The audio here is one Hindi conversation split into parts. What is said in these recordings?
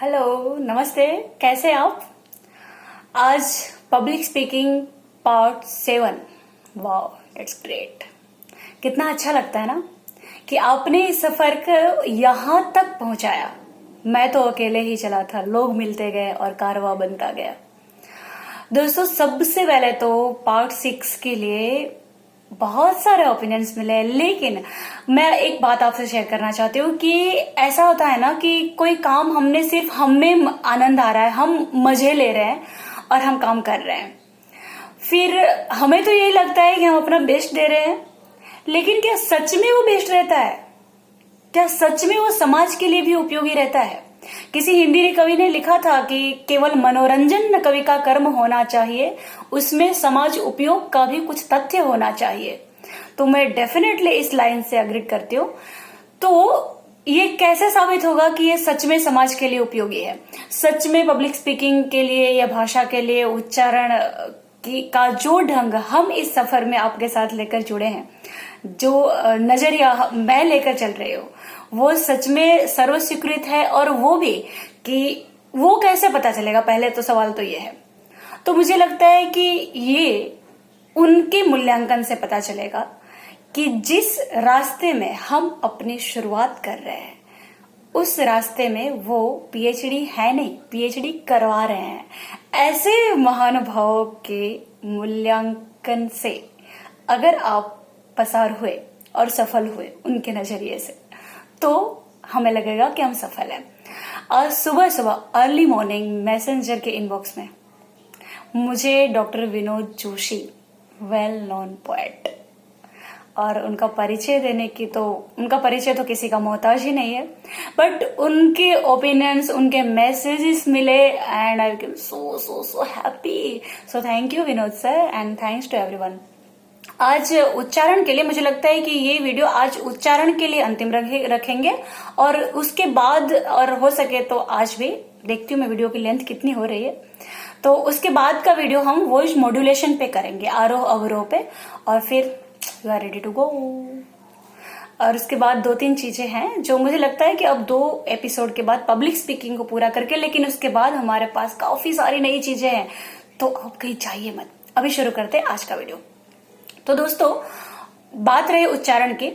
हेलो, नमस्ते। कैसे आप? आज पब्लिक स्पीकिंग पार्ट 7। वाह, इट्स ग्रेट। कितना अच्छा लगता है ना कि आपने इस सफर को यहां तक पहुंचाया। मैं तो अकेले ही चला था, लोग मिलते गए और कारवां बनता गया। दोस्तों, सबसे पहले तो पार्ट 6 के लिए बहुत सारे ओपिनियंस मिले, लेकिन मैं एक बात आपसे शेयर करना चाहती हूँ कि ऐसा होता है ना कि कोई काम हमने सिर्फ हमें आनंद आ रहा है, हम मजे ले रहे हैं और हम काम कर रहे हैं, फिर हमें तो यही लगता है कि हम अपना बेस्ट दे रहे हैं, लेकिन क्या सच में वो बेस्ट रहता है? क्या सच में वो समाज के लिए भी उपयोगी रहता है? किसी हिंदी कवि ने लिखा था कि केवल मनोरंजन न कवि का कर्म होना चाहिए, उसमें समाज उपयोग का भी कुछ तथ्य होना चाहिए। तो मैं डेफिनेटली इस लाइन से अग्री करती हूँ। तो ये कैसे साबित होगा कि ये सच में समाज के लिए उपयोगी है? सच में पब्लिक स्पीकिंग के लिए या भाषा के लिए उच्चारण का जो ढंग हम इस सफर में आपके साथ लेकर जुड़े हैं, जो नजरिया मैं लेकर चल रही हूँ, वो सच में सर्वस्वीकृत है। और वो भी कि वो कैसे पता चलेगा, पहले तो सवाल तो ये है। तो मुझे लगता है कि ये उनके मूल्यांकन से पता चलेगा कि जिस रास्ते में हम अपनी शुरुआत कर रहे हैं, उस रास्ते में वो पीएचडी है नहीं, पीएचडी करवा रहे हैं। ऐसे महानुभावों के मूल्यांकन से अगर आप पसार हुए और सफल हुए उनके नजरिए से, तो हमें लगेगा कि हम सफल हैं। आज सुबह सुबह अर्ली मॉर्निंग मैसेंजर के इनबॉक्स में मुझे doctor Vinod Joshi, well known poet, और उनका परिचय देने की, तो उनका परिचय तो किसी का मोहताज ही नहीं है, बट उनके ओपिनियंस, उनके मैसेजेस मिले and I became so so so happy. So thank you Vinod sir and thanks to everyone. आज उच्चारण के लिए मुझे लगता है कि ये वीडियो आज उच्चारण के लिए अंतिम रखेंगे, और उसके बाद, और हो सके तो आज भी देखती हूँ मैं वीडियो की लेंथ कितनी हो रही है, तो उसके बाद का वीडियो हम वॉइस मॉड्यूलेशन पे करेंगे, आरोह अवरोह पे, और फिर you are ready to go. और उसके बाद 2-3 चीजें हैं जो मुझे लगता है कि अब 2 एपिसोड के बाद पब्लिक स्पीकिंग को पूरा करके, लेकिन उसके बाद हमारे पास काफी सारी नई चीजें हैं, तो अब कहीं चाहिए मत। अभी शुरू करते हैं आज का वीडियो। तो दोस्तों, बात रहे उच्चारण की,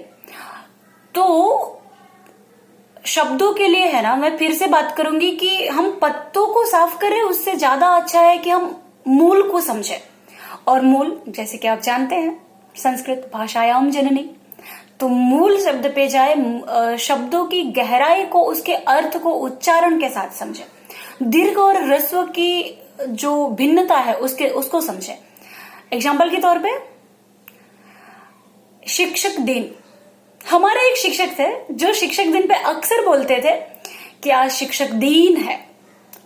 तो शब्दों के लिए है ना, मैं फिर से बात करूंगी कि हम पत्तों को साफ करें, उससे ज्यादा अच्छा है कि हम मूल को समझें। और मूल, जैसे कि आप जानते हैं, संस्कृत भाषायाम जननी, तो मूल शब्द पे जाए, शब्दों की गहराई को, उसके अर्थ को उच्चारण के साथ समझें। दीर्घ और ह्रस्व की जो भिन्नता है उसको समझें। एग्जाम्पल के तौर पे, शिक्षक दिन, हमारे एक शिक्षक थे जो शिक्षक दिन पे अक्सर बोलते थे कि आज शिक्षक दिन है।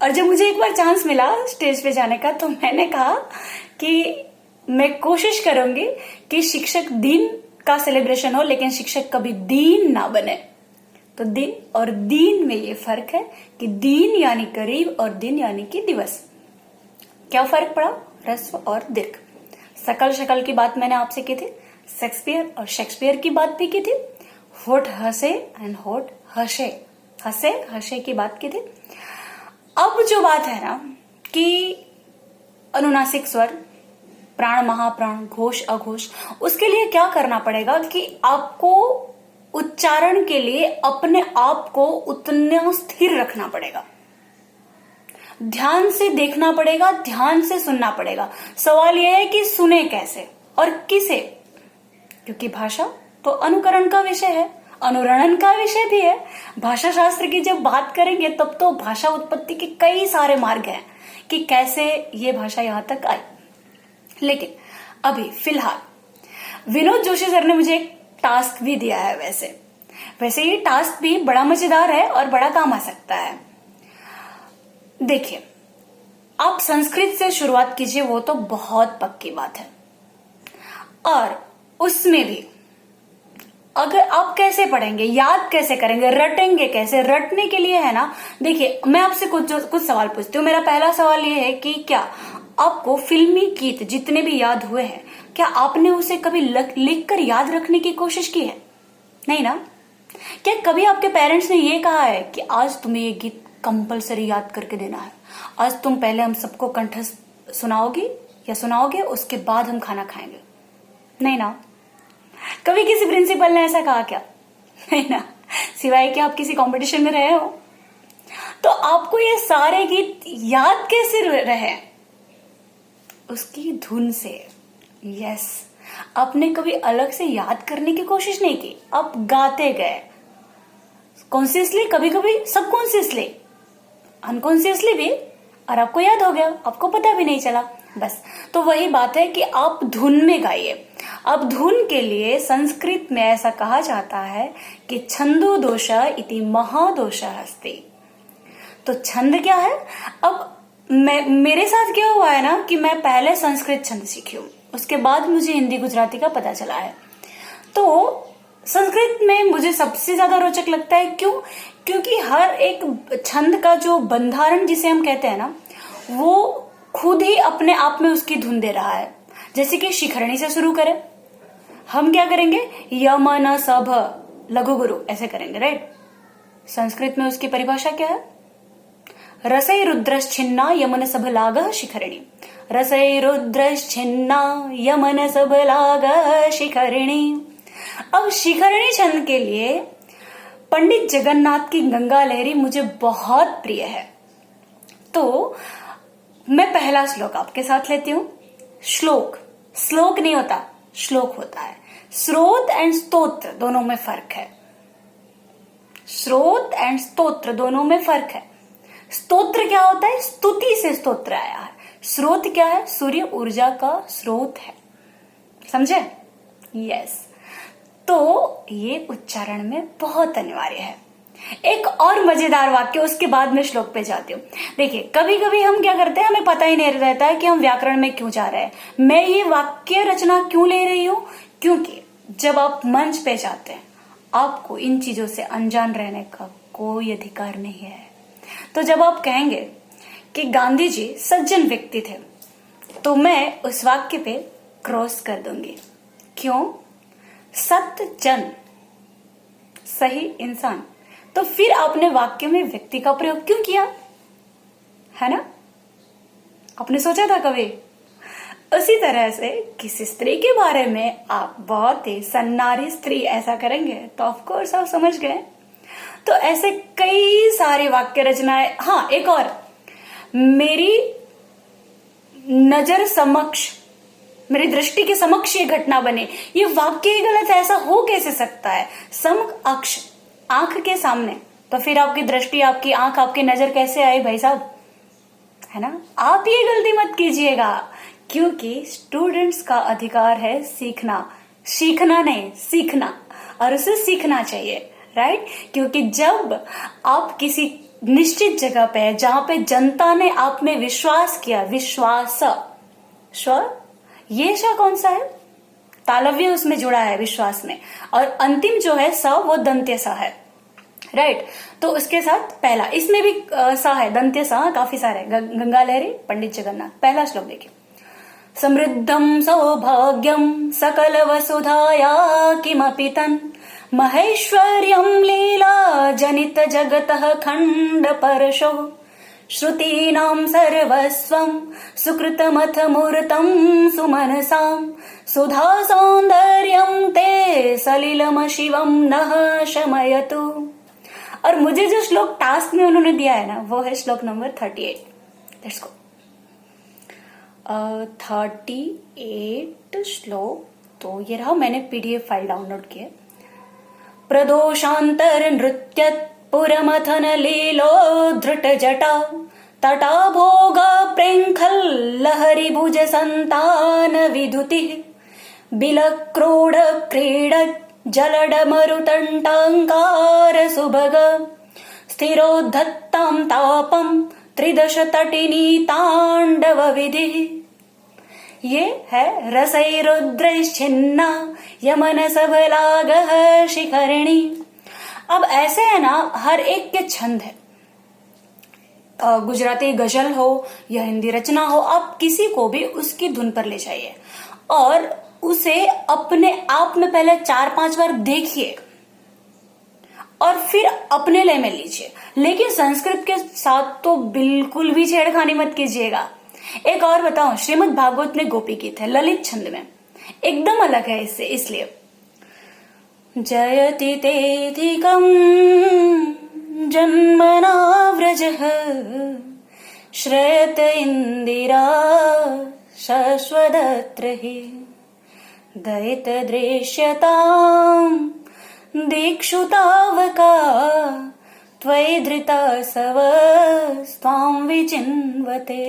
और जब मुझे एक बार चांस मिला स्टेज पे जाने का, तो मैंने कहा कि मैं कोशिश करूंगी कि शिक्षक दिन का सेलिब्रेशन हो, लेकिन शिक्षक कभी दीन ना बने। तो दिन और दीन में ये फर्क है कि दीन यानी करीब और दिन यानी कि दिवस। क्या फर्क पड़ा? ह्रस्व और दीर्घ। सकल शकल की बात मैंने आपसे की थी, शेक्सपियर और शेक्सपियर की बात भी की थी, होठ हसे एंड होठ हसे, हसे हसे की बात की थी। अब जो बात है ना कि अनुनासिक स्वर, प्राण महाप्राण, घोष अघोष, उसके लिए क्या करना पड़ेगा कि आपको उच्चारण के लिए अपने आप को उतना स्थिर रखना पड़ेगा, ध्यान से देखना पड़ेगा, ध्यान से सुनना पड़ेगा। सवाल यह है कि सुने कैसे और किसे, क्योंकि भाषा तो अनुकरण का विषय है, अनुरणन का विषय भी है। भाषा शास्त्र की जब बात करेंगे तब तो भाषा उत्पत्ति के कई सारे मार्ग हैं कि कैसे ये भाषा यहां तक आई। लेकिन अभी फिलहाल विनोद जोशी सर ने मुझे एक टास्क भी दिया है। वैसे ये टास्क भी बड़ा मजेदार है और बड़ा काम आ सकता है। देखिए, आप संस्कृत से शुरुआत कीजिए, वो तो बहुत पक्की बात है। और उसमें भी अगर आप कैसे पढ़ेंगे, याद कैसे करेंगे, रटेंगे कैसे? रटने के लिए है ना, देखिए मैं आपसे कुछ सवाल पूछती हूँ। मेरा पहला सवाल ये है कि क्या आपको फिल्मी गीत जितने भी याद हुए हैं, क्या आपने उसे कभी लिख कर याद रखने की कोशिश की है? नहीं ना? क्या कभी आपके पेरेंट्स ने ये कहा है कि आज तुम्हें ये गीत कंपलसरी याद करके देना है। आज तुम पहले हम सबको कंठस्थ सुनाओगी या सुनाओगे, उसके बाद हम खाना खाएंगे। नहीं ना? कभी किसी प्रिंसिपल ने ऐसा कहा क्या? नहीं ना, सिवाय कि आप किसी कंपटीशन में रहे हो। तो आपको ये सारे गीत याद कैसे रहे? उसकी धुन से। यस, आपने कभी अलग से याद करने की कोशिश नहीं की, आप गाते गए कॉन्शियसली, कभी कभी सबकॉन्शियसली, अनकॉन्शियसली भी, और आपको याद हो गया, आपको पता भी नहीं चला। बस, तो वही बात है कि आप धुन में गाइए। अब धुन के लिए संस्कृत में ऐसा कहा जाता है कि छंदो दोष इति महादोष अस्ति। तो छंद क्या है? अब मेरे साथ क्या हुआ है ना कि मैं पहले संस्कृत छंद सीखी हूँ, उसके बाद मुझे हिंदी गुजराती का पता चला है। तो संस्कृत में मुझे सबसे ज्यादा रोचक लगता है। क्यों? क्योंकि हर एक छंद का जो बंधारण जिसे हम कहते हैं ना, वो खुद ही अपने आप में उसकी धुन दे रहा है। जैसे कि शिखरणी से शुरू करें, हम क्या करेंगे? यमन सभ लघु गुरु, ऐसे करेंगे, राइट? संस्कृत में उसकी परिभाषा क्या है? रसै रुद्रश्छिन्ना यमन सभलागः शिखरिणी। रसै रुद्रश्छिन्ना यमन सभलागः शिखरिणी। अब शिखरिणी छंद के लिए पंडित जगन्नाथ की गंगा लहरी मुझे बहुत प्रिय है। तो मैं पहला श्लोक आपके साथ लेती हूं। श्लोक नहीं होता, श्लोक होता है। स्रोत एंड स्तोत्र दोनों में फर्क है। स्रोत एंड स्तोत्र दोनों में फर्क है। स्तोत्र क्या होता है? स्तुति से स्तोत्र आया है। स्रोत क्या है? सूर्य ऊर्जा का स्रोत है। समझे? यस। तो ये उच्चारण में बहुत अनिवार्य है। एक और मजेदार वाक्य, उसके बाद में श्लोक पे जाती हूँ। देखिए, कभी कभी हम क्या करते हैं, हमें पता ही नहीं रहता है कि हम व्याकरण में क्यों जा रहे हैं। मैं ये वाक्य रचना क्यों ले रही हूँ? क्योंकि जब आप मंच पे जाते हैं, आपको इन चीजों से अनजान रहने का कोई अधिकार नहीं है। तो जब आप कहेंगे कि गांधी जी सज्जन व्यक्ति थे, तो मैं उस वाक्य पे क्रॉस कर दूंगी। क्यों? सत्य जन, सही इंसान। तो फिर आपने वाक्य में व्यक्ति का प्रयोग क्यों किया? है ना? आपने सोचा था कभी? उसी तरह से किसी स्त्री के बारे में आप बहुत ही सन्नारी स्त्री ऐसा करेंगे तो ऑफ कोर्स आप समझ गए। तो ऐसे कई सारे वाक्य रचनाएं। हाँ, एक और, मेरी नजर समक्ष, मेरी दृष्टि के समक्ष ये घटना बने, ये वाक्य ही गलत है। ऐसा हो कैसे सकता है? समअक्ष, आंख के सामने, तो फिर आपकी दृष्टि, आपकी आंख, आपकी नजर कैसे आई भाई साहब? है ना? आप ये गलती मत कीजिएगा, क्योंकि स्टूडेंट्स का अधिकार है सीखना नहीं, सीखना, और उसे सीखना चाहिए, राइट? क्योंकि जब आप किसी निश्चित जगह पे, जहां पे जनता ने आप में विश्वास किया, विश्वास, ये श कौन सा है? तालव्य उसमें जुड़ा है विश्वास में, और अंतिम जो है स, वो दंत्य स है, राइट? तो उसके साथ पहला, इसमें भी स है, दंत्य स, काफी सारे। गंगा लहरी, पंडित जगन्नाथ। पहला श्लोक देखिए। समृद्धं सौभाग्यं सकल वसुधाया किमपि तन् महेश्वर्यं लीला जनित जगतः खंड परशो श्रुतीनां सर्वस्वं सुकृतमथ मूर्तं सुमनसां सुधा सौंदर्यं ते सलिलम शिवम नः शमयतु। और मुझे जो श्लोक टास्क में उन्होंने दिया है ना, वो है श्लोक नंबर 38। Let's go. 38 श्लोक। तो ये रहा, मैंने पीडीएफ फाइल डाउनलोड की है। प्रदोषांतर नृत्य पुरमथन लीलो धृट जटा तटा भोग प्रेंखल लहरी भुज संतान विदुति बिलक्रोड क्रीड जलड मरुतंटांकार सुभग स्थिरोद्धत्तां तापम त्रिदश तटिनी तांडव विधि। ये है रसै रुद्रश्छिन्ना यमन सभलागः शिखरिणी। अब ऐसे है ना, हर एक के छंद है। गुजराती गजल हो या हिंदी रचना हो, आप किसी को भी उसकी धुन पर ले जाइए और उसे अपने आप में पहले 4-5 बार देखिए। और फिर अपने लय में लीजिए, लेकिन संस्कृत के साथ तो बिल्कुल भी छेड़खानी मत कीजिएगा। एक और बताऊं, श्रीमद् भागवत में गोपी गीत है ललित छंद में, एकदम अलग है इससे, इसलिए जयति तेधिकं जन्मना व्रजः श्रयत इंदिरा शाश्वतत्र हि दयित दृश्यतां दीक्षु तावका त्वयि धृता सवस्त्वां विचिन्वते,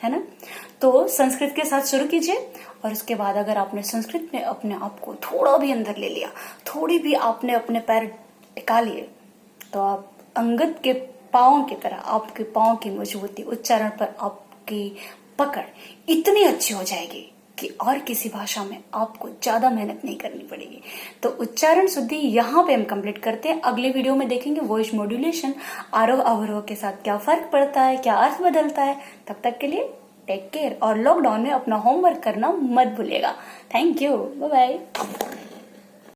है ना। तो संस्कृत के साथ शुरू कीजिए, और उसके बाद अगर आपने संस्कृत में अपने आप को थोड़ा भी अंदर ले लिया, थोड़ी भी आपने अपने पैर टिका लिए, तो आप अंगद के पाँव की तरह आपके पाँव की मजबूती, उच्चारण पर आपकी पकड़ इतनी अच्छी हो जाएगी कि और किसी भाषा में आपको ज्यादा मेहनत नहीं करनी पड़ेगी। तो उच्चारण शुद्धि यहाँ पे हम कंप्लीट करते हैं। अगले वीडियो में देखेंगे वॉइस मॉड्यूलेशन, आरोह अवरोह के साथ क्या फर्क पड़ता है, क्या अर्थ बदलता है। तब तक के लिए टेक केयर, और लॉकडाउन में अपना होमवर्क करना मत भूलिएगा। Thank you, bye bye.